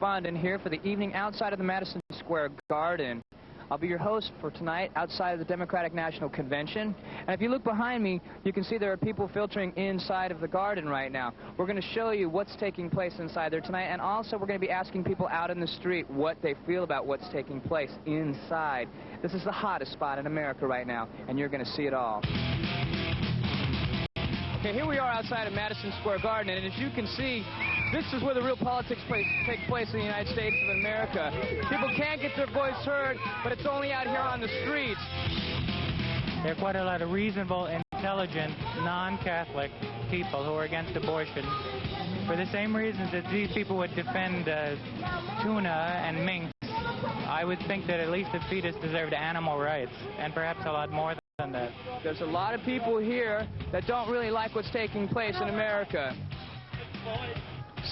correspondent here for the evening outside of the Madison Square Garden. I'll be your host for tonight outside of the Democratic National Convention. And if you look behind me, you can see there are people filtering inside of the garden right now. We're going to show you what's taking place inside there tonight, and also we're going to be asking people out in the street what they feel about what's taking place inside. This is the hottest spot in America right now, and you're going to see it all. Okay, here we are outside of Madison Square Garden, and as you can see, this is where the real politics take place in the United States of America. People can't get their voice heard, but it's only out here on the streets. There are quite a lot of reasonable, intelligent, non-Catholic people who are against abortion for the same reasons that these people would defend tuna and minks. I would think that at least the fetus deserved animal rights, and perhaps a lot more than that. There's a lot of people here that don't really like what's taking place in America.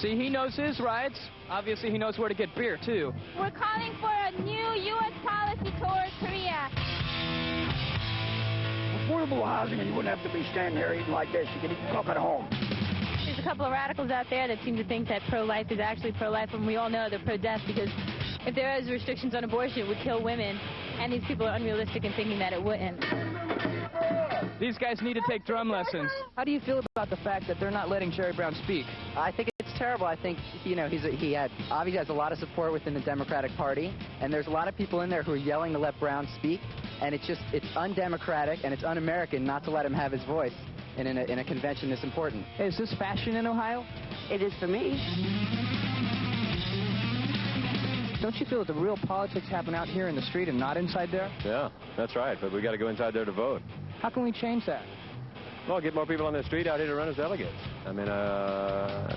See, he knows his rights. Obviously, he knows where to get beer, too. We're calling for a new U.S. policy towards Korea. Affordable housing, and you wouldn't have to be standing here eating like this. You can cook at home. There's a couple of radicals out there that seem to think that pro-life is actually pro-life, and we all know they're pro-death, because if there is restrictions on abortion, it would kill women, and these people are unrealistic in thinking that it wouldn't. These guys need to take drum lessons. How do you feel about the fact that they're not letting Jerry Brown speak? I think it's terrible. I think, you know, he obviously has a lot of support within the Democratic Party, and there's a lot of people in there who are yelling to let Brown speak, and it's undemocratic and it's un-American not to let him have his voice in a convention this important. Hey, is this fashion in Ohio? It is for me. Don't you feel that the real politics happen out here in the street and not inside there? Yeah, that's right, but we got to go inside there to vote. How can we change that? Well, get more people on the street out here to run as delegates. I mean,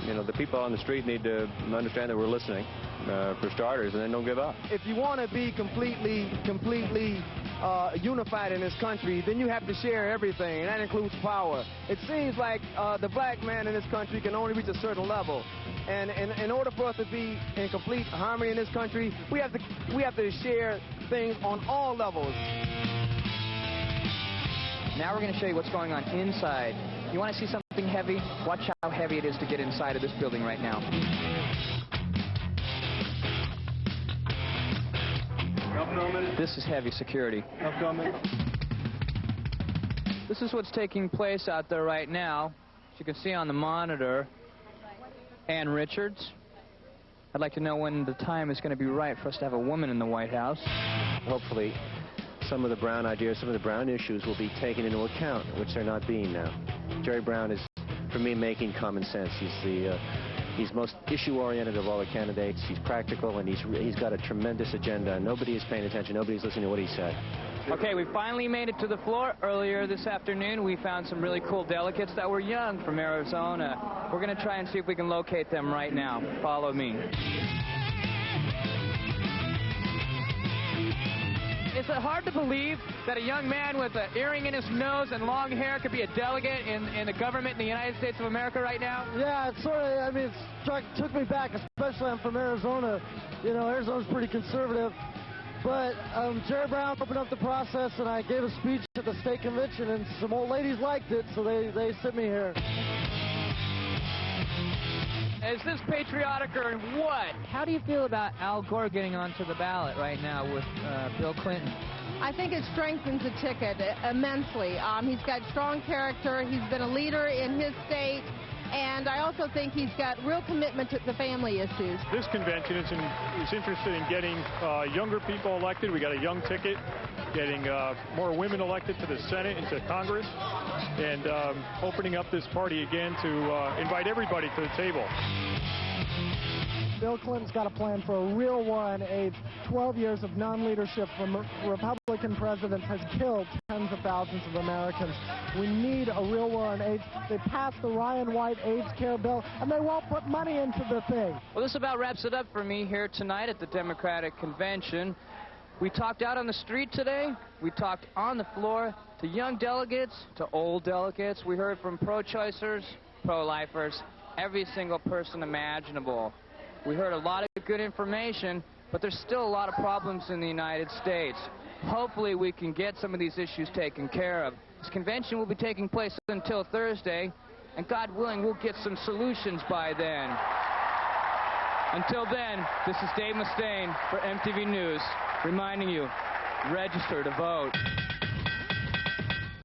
you know, the people on the street need to understand that we're listening, for starters, and then don't give up. If you want to be completely unified in this country, then you have to share everything, and that includes power. It seems like the black man in this country can only reach a certain level. And in order for us to be in complete harmony in this country, we have to share things on all levels. Now we're going to show you what's going on inside. You want to see something heavy? Watch how heavy it is to get inside of this building right now. This is heavy security. This is what's taking place out there right now. As you can see on the monitor, Ann Richards. I'd like to know when the time is going to be right for us to have a woman in the White House. Hopefully, some of the Brown ideas, some of the Brown issues will be taken into account, which they're not being now. Jerry Brown is, for me, making common sense. He's most issue-oriented of all the candidates. He's practical, and he's got a tremendous agenda. Nobody is paying attention. Nobody's listening to what he said. Okay, we finally made it to the floor. Earlier this afternoon, we found some really cool delegates that were young from Arizona. We're going to try and see if we can locate them right now. Follow me. Is it hard to believe that a young man with an earring in his nose and long hair could be a delegate in the government in the United States of America right now? Yeah, it's sort of, I mean, it took me back, especially I'm from Arizona. You know, Arizona's pretty conservative. But Jerry Brown opened up the process, and I gave a speech at the state convention, and some old ladies liked it, so they sent me here. Is this patriotic or what? How do you feel about Al Gore getting onto the ballot right now with Bill Clinton? I think it strengthens the ticket immensely. He's got strong character. He's been a leader in his state. And I also think he's got real commitment to the family issues. This convention is interested in getting younger people elected. We got a young ticket, getting more women elected to the Senate and to Congress, and opening up this party again to invite everybody to the table. Bill Clinton's got a plan for a real war on AIDS. 12 years of non-leadership from Republican presidents has killed tens of thousands of Americans. We need a real war on AIDS. They passed the Ryan White AIDS Care bill, and they won't put money into the thing. Well, this about wraps it up for me here tonight at the Democratic Convention. We talked out on the street today. We talked on the floor to young delegates, to old delegates. We heard from pro-choicers, pro-lifers, every single person imaginable. We heard a lot of good information, but there's still a lot of problems in the United States. Hopefully we can get some of these issues taken care of. This convention will be taking place until Thursday, and God willing, we'll get some solutions by then. Until then, this is Dave Mustaine for MTV News, reminding you, register to vote.